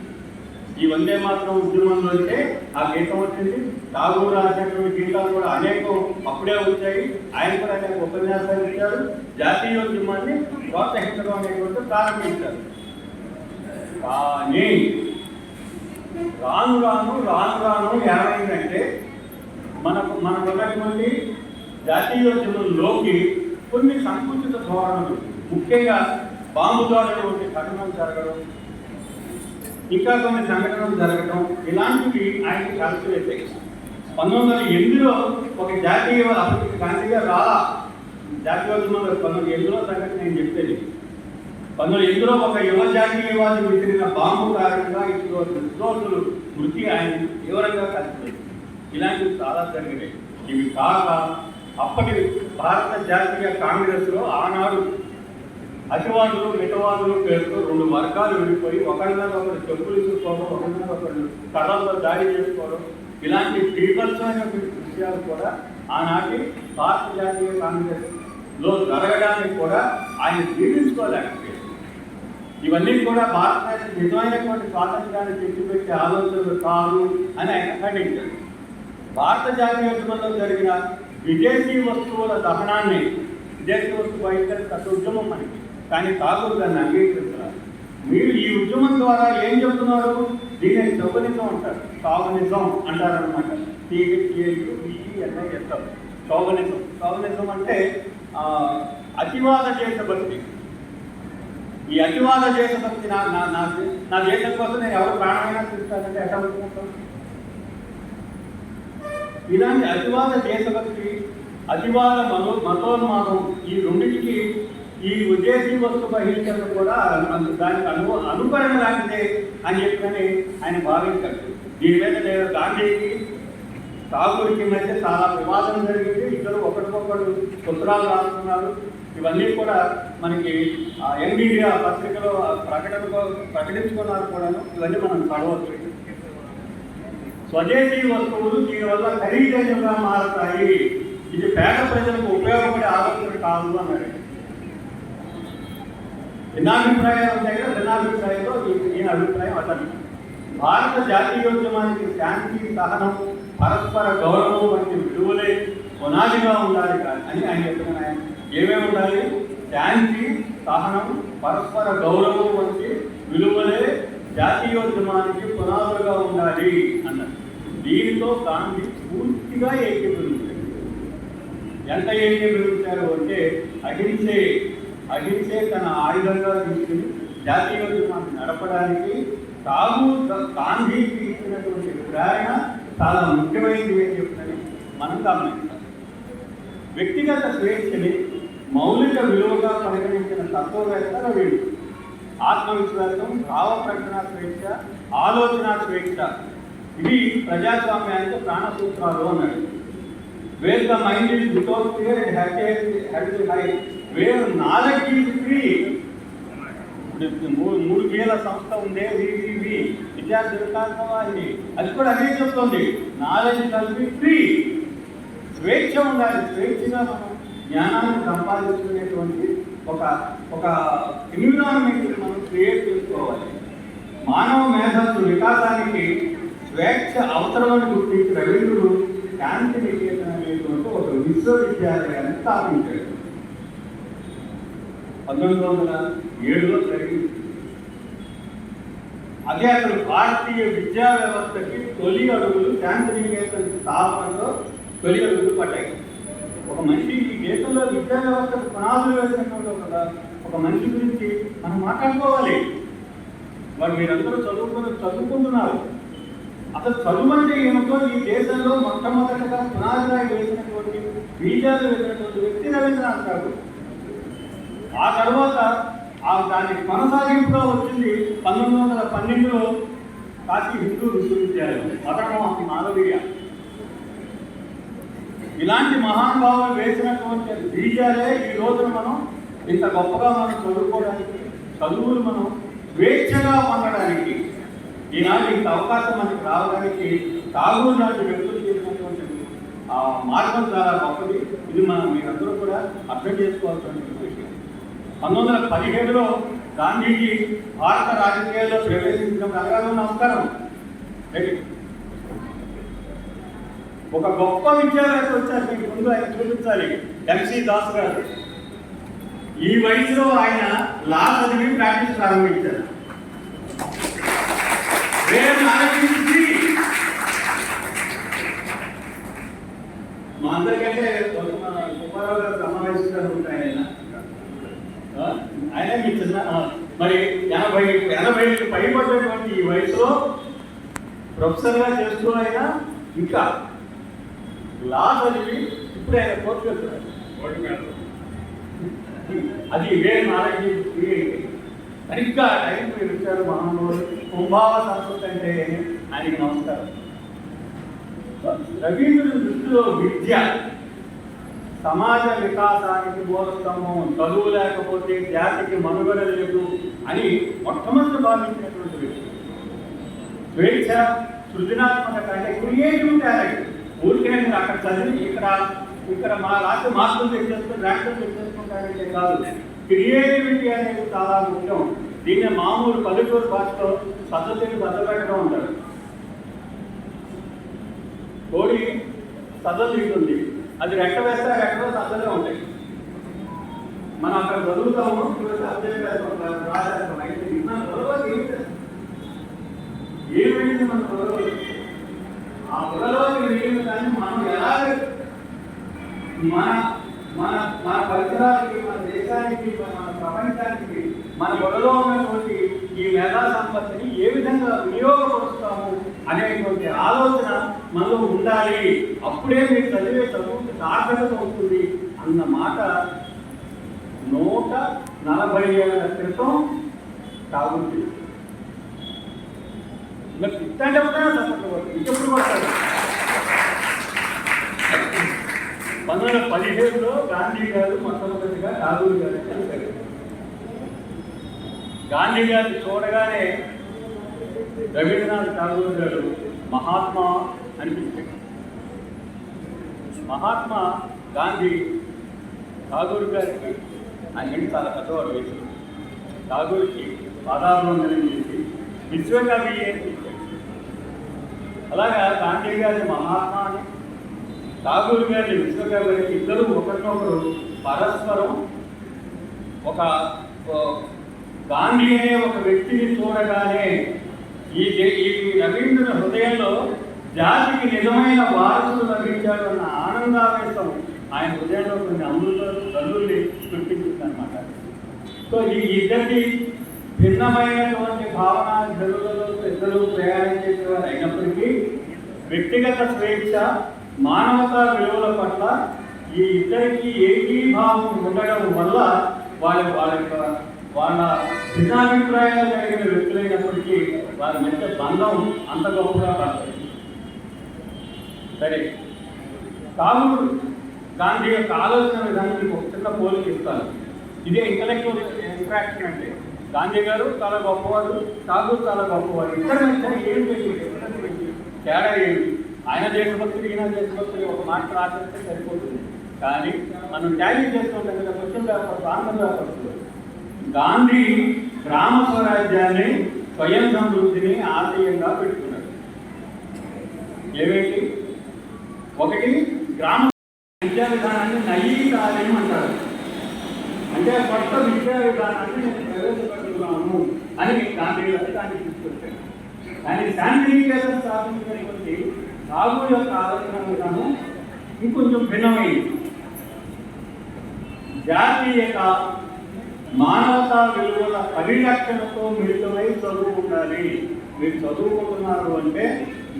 ఈ వందే మాతరం ఉద్యమంలోంటే ఆ గీతం వచ్చింది. ఠాగూర్ రాసినటువంటి గీతాలు కూడా అనేకం అప్పుడే వచ్చాయి. ఆయన కూడా అనేక ఉపన్యాసాలు ఇచ్చారు. జాతీయోద్యమాన్ని ప్రోత్సహించడం అనేటువంటి ప్రారంభించారు. కానీ రాను రాను ఏమైందంటే మనకు ఉన్నటువంటి జాతీయోద్యమంలోకి కొన్ని సంకుచిత ధోరణులు, ముఖ్యంగా బాంబు దాడులు వంటి ఘటనలు జరగడం, ఇంకా కొన్ని సంఘటనలు జరగడం, ఇలాంటివి ఆయనకి కలిసివేశాయి. 1908లో ఒక జాతీయ అప్పటికి గాంధీ గారు రాలా జాతీయోద్యమంలో 1908లో సంగతి నేను చెప్పేది. 1908లో ఒక యువ జాతీయవాది విసిరిన బాంబు కారణంగా విద్రోహులు మృతి ఆయన తీవ్రంగా కలిసిపోయింది. ఇలాంటివి చాలా జరిగినాయి. ఇవి కాక అప్పటి భారత జాతీయ కాంగ్రెస్లో ఆనాడు అతివాదులు మితవాదులు పేరుతో 2 వర్గాలు విడిపోయి ఒకరి మీద ఒకరు చెప్పులు ఇచ్చుకోవడం, ఒకరి మీద ఒకరు కర్రలతో దాడి చేసుకోవడం, ఇలాంటి బీభత్సమైనటువంటి విషయాలు కూడా ఆనాటి భారత జాతీయ కాంగ్రెస్లో జరగడానికి కూడా ఆయన జీవించుకోలేకపోయారు. ఇవన్నీ కూడా భారతదేశం నిజమైనటువంటి స్వాతంత్ర్యాన్ని తెచ్చిపెట్టే ఆలోచనలు కాదు అని ఆయన ఖండించారు. భారత జాతీయోద్యమంలో జరిగిన విదేశీ వస్తువుల దహనాన్ని, విదేశీ వస్తువు బహిష్కరణ ఉద్యమం మనకి, కానీ ఠాగూర్ దాన్ని అంగీకరిస్తున్నారు. మీరు ఈ ఉద్యమం ద్వారా ఏం చెప్తున్నారు? దీన్ని చౌగనిజం అంటారు, షావనిజం అంటారనమాట. షావనిజం. షావనిజం అంటే అతివాద దేశభక్తి. ఈ అతివాద దేశభక్తి నా దేశం కోసం నేను ఎవరు ప్రాణమైనా చూస్తానంటే ఎట్లా అనుకుంటాను? ఇలాంటి అతివాద దేశభక్తి, అతివాద మతోన్మాదం, ఈ రెండింటికి ఈ విదేశీ వస్తు బహిష్కరణ కూడా దానికి అనుకరణ లాంటిదే అని చెప్పని ఆయన భావించారు. దీని మీద నేను గాంధీకి ఠాగూర్కి మధ్య చాలా వివాదం జరిగింది. ఇద్దరు ఒకరికొకరు పుత్రాలు రాస్తున్నారు. ఇవన్నీ కూడా మనకి యంగ్ ఇండియా పత్రికలో ప్రకటించుకున్నారు కూడాను. ఇవన్నీ మనం చదవచ్చు. స్వదేశీ వస్తువులు దీనివల్ల ఖరీదైనగా మారుతాయి, ఇది పేద ప్రజలకు ఉపయోగపడే ఆలోచన కాదు అన్నాడు. భిన్నాభిప్రాయాలు ఉంటాయి కదా, భిన్నాభిప్రాయంలో ఈయన అభిప్రాయం అతను. భారత జాతీయోద్యమానికి శాంతి, సహనం, పరస్పర గౌరవం వంటి విలువలే పునాదిగా ఉండాలి అని ఆయన చెప్తున్నారు. ఆయన ఏమేమి ఉండాలి? శాంతి, సహనం, పరస్పర గౌరవం వంటి విలువలే జాతీయోద్యమానికి పునాదులుగా ఉండాలి అన్నారు. దీనితో గాంధీ పూర్తిగా ఏకీభవించారు. ఎంత ఏకీభవించారు అంటే అహింసే తన ఆయుధంగా తీసుకుని జాతీయోద్యమాన్ని నడపడానికి గాంధీకి ఇచ్చినటువంటి ప్రేరణ చాలా ముఖ్యమైనది అని చెప్తుందని మనం గమనించాలి. వ్యక్తిగత స్వేచ్ఛని మౌలిక విలువగా పరిగణించిన తత్వవేత్త రవీంద్రుడు. ఆత్మవిశ్వాసం, భావ ప్రకటన స్వేచ్ఛ, ఆలోచన స్వేచ్ఛ, ఇవి ప్రజాస్వామ్యానికి ప్రాణసూత్రాలు అన్నాడు. Where the mind is without fear and happy high, where knowledge is free. 3 వేల సంస్థ ఉండే విద్యార్థి వికాస వాహిని, అది కూడా అదే చెప్తుంది. నాలెడ్జ్ కలిపి ఫ్రీ, స్వేచ్ఛ ఉండాలి. స్వేచ్ఛగా మనం జ్ఞానాన్ని సంపాదించుకునేటువంటి ఒక ఎన్విరాన్మెంట్ మనం క్రియేట్ చేసుకోవాలి. మానవ మేధస్సు వికాసానికి స్వేచ్ఛ అవసరమని గుర్తించి రవీంద్రుడు శాంతి నికేతన్ అనేటువంటి ఒక విశ్వవిద్యాలయాన్ని స్థాపించాడు. 1907లో జరిగింది. అదే అసలు భారతీయ విద్యా వ్యవస్థకి తొలి అడుగులు శాంతి నికేతన్ స్థాపనలో తొలి అడుగులు పడ్డాయి. ఒక మనిషి ఈ దేశంలో విద్యా వ్యవస్థకు పునాదులు వేసినటువంటి ఒక మనిషి గురించి మనం మాట్లాడుకోవాలి. వారు మీరందరూ చదువుకుంటున్నారు. అసలు చదువు అంటే ఏమిటో ఈ దేశంలో మొట్టమొదటిగా పునాదిరాయి వేసినటువంటి బీజాలు వేసినటువంటి వ్యక్తి రవీంద్రనాథ్ ఠాగూర్. ఆ తర్వాత దాని కొనసాగింపుగా వచ్చింది 1912లో కాశీ హిందూ విశ్వవిద్యాలయం, మదనం మానవీయ. ఇలాంటి మహానుభావులు వేసినటువంటి బీజాలే ఈ రోజున మనం ఇంత గొప్పగా మనం చదువుకోవడానికి, చదువులు మనం స్వేచ్ఛగా పొందడానికి, ఈనాడు ఇంత అవకాశం మనకి రావడానికి ఠాగూర్ లాంటి వ్యక్తులు చేసినటువంటి మార్గం చాలా గొప్పది. ఇది మీరందరూ కూడా అర్థం చేసుకోవాల్సిన విషయం. 1917లో గాంధీజీ భారత రాజకీయాల్లో ప్రవేశించడం అడగాలో నమస్కారం. ఒక గొప్ప విద్యావేత్త వచ్చారు, మీకు ముందు ఆయన చూపించాలి. ఎంసీ దాస్ గారు ఈ వయసులో ఆయన లా చదివి ప్రాక్టీస్ ప్రారంభించారు. మా అందరికంటే సుబ్బారావు గారు సమావేశంగా ఉంటాయి ఆయన. ఆయన మీ చిన్న మరి 80 పైబడినటువంటి ఈ వయసులో ప్రొఫెసర్గా చేస్తూ ఆయన ఇంకా లా చదివి ఇప్పుడు ఆయన కోర్టు వెళ్తున్నారు. అది ఇవే నాలెడ్జ్ సరిగ్గా టైం మీరు ఇచ్చారు. మహానుభావుడు కుంభావ సంస్కృతి అంటే ఆయనకి నమస్కారం. రవీంద్రుడి దృష్టిలో విద్య సమాజ వికాసానికి మూలస్తంభం, చదువు లేకపోతే జాతికి మనుగడ లేదు అని మొట్టమొదటి భావించినటువంటి వ్యక్తి. స్వేచ్ఛ, సృజనాత్మకత అంటే క్రియేటివ్ టాలెంట్. ఊరికే నేను అక్కడ చదివి ఇక్కడ మా రాష్ట్ర మార్కులు తెచ్చేసుకుని ర్యాంకులు తెచ్చేసుకుంటారంటే కాదు. క్రియేటివిటీ అనేది చాలా ముఖ్యం. దీన్ని మామూలు పల్లెటూరు భాషలో పద్ధతిని బద్దపెట్టడం ఉంటారు. కోడి సద్దలు తింటుంది, అది రెక్క వేస్తే రెక్కలో సద్దలే ఉంటాయి. మనం అక్కడ చదువుతాము, రాసేస్తాం. అయితే మన పొలలోకి ఏం వెళ్ళింది? మన పొలలో ఆ పొలలోకి వెళ్ళింది. కానీ మనం ఎలాగ మన పరిసరాలకి, మన దేశానికి, మన ప్రపంచానికి మన పొలలో ఉన్నటువంటి ఈ మేధా సంపత్తిని ఏ విధంగా వినియోగపరుస్తాము అనేటువంటి ఆలోచన మనలో ఉండాలి. అప్పుడే మీరు చదివే చదువుకి సార్థకత అవుతుంది అన్న మాట 140 ఏళ్ల క్రితం తాగుతుంది. ఇంకా ఇట్లాంటి ఇంకెప్పుడు పడతారు. 1917లో గాంధీ గారు మొట్టమొదటిగా ఠాగూర్ గారిని కలిశారు. గాంధీ గారిని చూడగానే రవీంద్రనాథ్ ఠాగూర్ గారు మహాత్మా అనిపించారు. మహాత్మా గాంధీ ఠాగూర్ గారికి ఆయన చాలా పెద్దవాడు వేసి ఠాగూర్కి పాదాభివందనం చేసి విశ్వకవి అని చెప్పారు. అలాగా గాంధీ గారి మహాత్మా అని, ఠాగూర్ గారి విశ్వకవి అని ఇద్దరు ఒకరినొకరు పరస్పరం ఒక గాంధీ అనే ఒక వ్యక్తిని చూడగానే ఈ రవీంద్రుని హృదయంలో జాతికి నిజమైన వారసులు లభించాడు అన్న ఆనందావేశం ఆయన హృదయంలో కొన్ని తల్లుల్ని సృష్టించిందనమాట. సో ఈ ఇద్దరికి భిన్నమైనటువంటి భావన ధరులలో ఇద్దరు ప్రయాణించేవారు అయినప్పటికీ వ్యక్తిగత స్వేచ్ఛ, మానవతా విలువల పట్ల ఈ ఇద్దరికి ఏకీభావం ఉండడం వల్ల వాళ్ళ భిన్నాభిప్రాయాలు కలిగిన వ్యక్తులైనప్పటికీ వారి మధ్య బంధం అంత గొప్పగా పడుతుంది. సరే, ఠాగూర్ గాంధీ యొక్క ఆలోచన విధానానికి ఒక చిన్న పోలిక ఇస్తాను. ఇదే ఇంటలెక్చువల్ ఇంట్రాక్షన్ అంటే. గాంధీ గారు చాలా గొప్పవాడు, ఠాగూర్ చాలా గొప్పవాడు. ఇద్దరు మధ్య ఏంటి తేడా ఏంటి? ఆయన దేశభక్తులు, ఈయన దేశభక్తులు ఒక మాట రాసేస్తే సరిపోతుంది. కానీ మనం ట్యాలీ చేస్తుంటాం కదా క్వశ్చన్ పేపర్, ఆన్సర్ పేపర్స్లో. గాంధీ గ్రామ స్వరాజ్యాన్ని, స్వయం సమృద్ధిని ఆశయంగా పెట్టుకున్నాడు. ఏమేంటి? ఒకటి, గ్రామ విద్యా విధానాన్ని నయీ తాలీం అంటారు. అంటే కొత్త విద్యా విధానాన్ని నేను ప్రవేశపెడుతున్నాను అని గాంధీ గారు దాన్ని తీసుకొచ్చారు. కానీ శాంతినికేతన స్థాపించినటువంటి ఠాగూర్ యొక్క ఆలోచన విధానం ఇంకొంచెం భిన్నమైంది. జాతీయత, మానవతా విలువల పరిరక్షణతో మిళితమై చదువుకుండాలి. మీరు చదువుకుంటున్నారు అంటే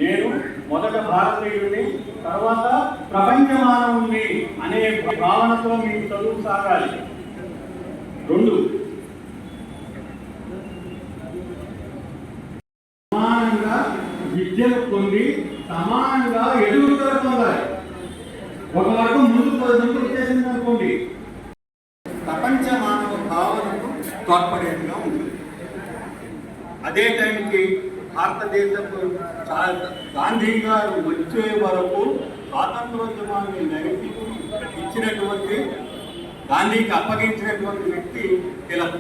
నేను మొదట భారతీయుడిని, తర్వాత ప్రపంచ మానవుణ్ణి అనే భావనతో మీకు చదువు సాగాలి. 2, సమానంగా విద్యను పొంది సమానంగా ఎదుగుదల పొందాలి. ఒక వర్గం ముందుకు చేసిందనుకోండి, ప్రపంచ మానవ భావనకు తోడ్పడేట్టుగా ఉంటుంది. అదే టైంకి భారతదేశపు గాంధీ గారు వచ్చే వరకు స్వాతంత్రోద్యమాన్ని నడిపి ఇచ్చినటువంటి, గాంధీకి అప్పగించినటువంటి వ్యక్తి తిలక్.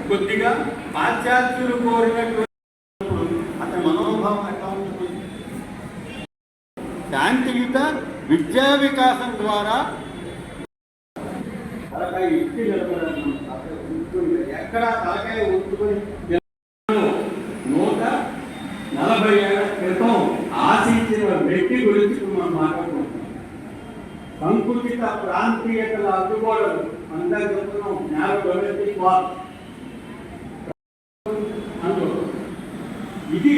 కొద్దిగా పాశ్చాత్యులు కోరినటువంటి అతని మనోభావం ఎట్లా ఉంటుంది? శాంతియుత విద్యా వికాసం ద్వారా తలకాయ ఎత్తి నిలబడాలి. ఎక్కడ తలకాయ ఒత్తుకొని 140 ఏళ్ల క్రితం ఆశించిన వ్యక్తి గురించి మనం మాట్లాడుకుంటున్నాం. సంకుచిత సంకుచిత ప్రాంతీయతల అడ్డుగోడలు అందరూ చెప్తున్నాం నేల డొమెస్టిక్ వార్ ఇది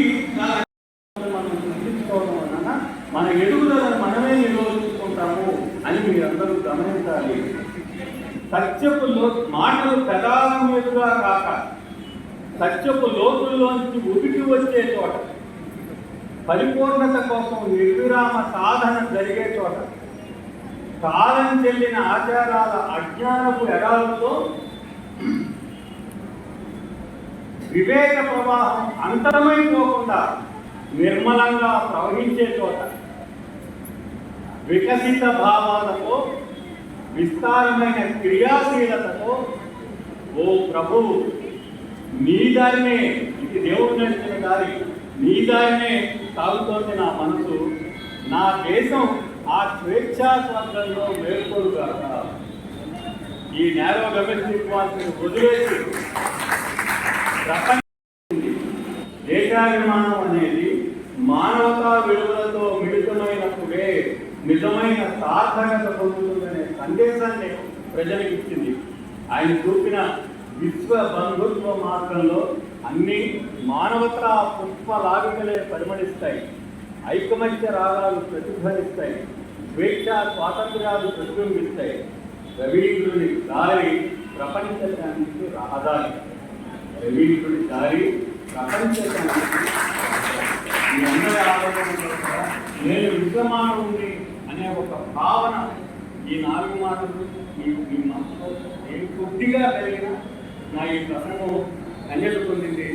మనం గుర్తించుకోవడం వలన మన ఎదుగుదలను మనమే నిరోధించుకుంటాము అని మీరందరూ గమనించాలి. సత్యపు మాటలు పెదాల మీదుగా కాక సత్యపు లోతుల్లోంచి ఉబికి వచ్చే చోట, పరిపూర్ణత కోసం నిర్విరామ సాధన జరిగే చోట, కాలం చెల్లిన ఆచారాల అజ్ఞానపు ఎడాలతో వివేక ప్రవాహం అంతరమైపోకుండా నిర్మలంగా ప్రవహించే చోట, వికసిత భావాలతో విస్తారమైన క్రియాశీలతతో ఓ ప్రభువు నీ దారినే, ఇది దేవుడు నడిచిన దారి, నీ దారినే సాగుతోంది నా మనసు, నా దేశం ఆ స్వేచ్ఛా స్వర్గంలో మేల్కొలుగాక. ఈ నేరో డొమెస్టిక్ వార్ని వదిలేసి దేశాభిమానం అనేది మానవతా విలువలతో మిళితమైనప్పుడే నిజమైన సార్థకత పొందుతుందనే సందేశాన్ని ప్రజలకు ఇచ్చింది. ఆయన చూపిన విశ్వ బంధుత్వ మార్గంలో అన్ని మానవతా పుష్పలాగికలే పరిమళిస్తాయి, ఐకమత్య రాగాలు ప్రతిధ్వనిస్తాయి, స్వేచ్ఛ స్వాతంత్ర్యాలు ప్రతిబింబిస్తాయి. రవీంద్రుని దారి ప్రపంచ శాంతికి రహదారి, రవీంద్రుడి దారి ప్రపంచ శాంతికి. మీ అందరి ఆలోచన నేను విద్యమానవుని అనే ఒక భావన ఈ 4 మాటలు మీ మనసులో నేను కొద్దిగా కలిగిన నా ఈ ప్రసంగం కన్యలు పొందింది.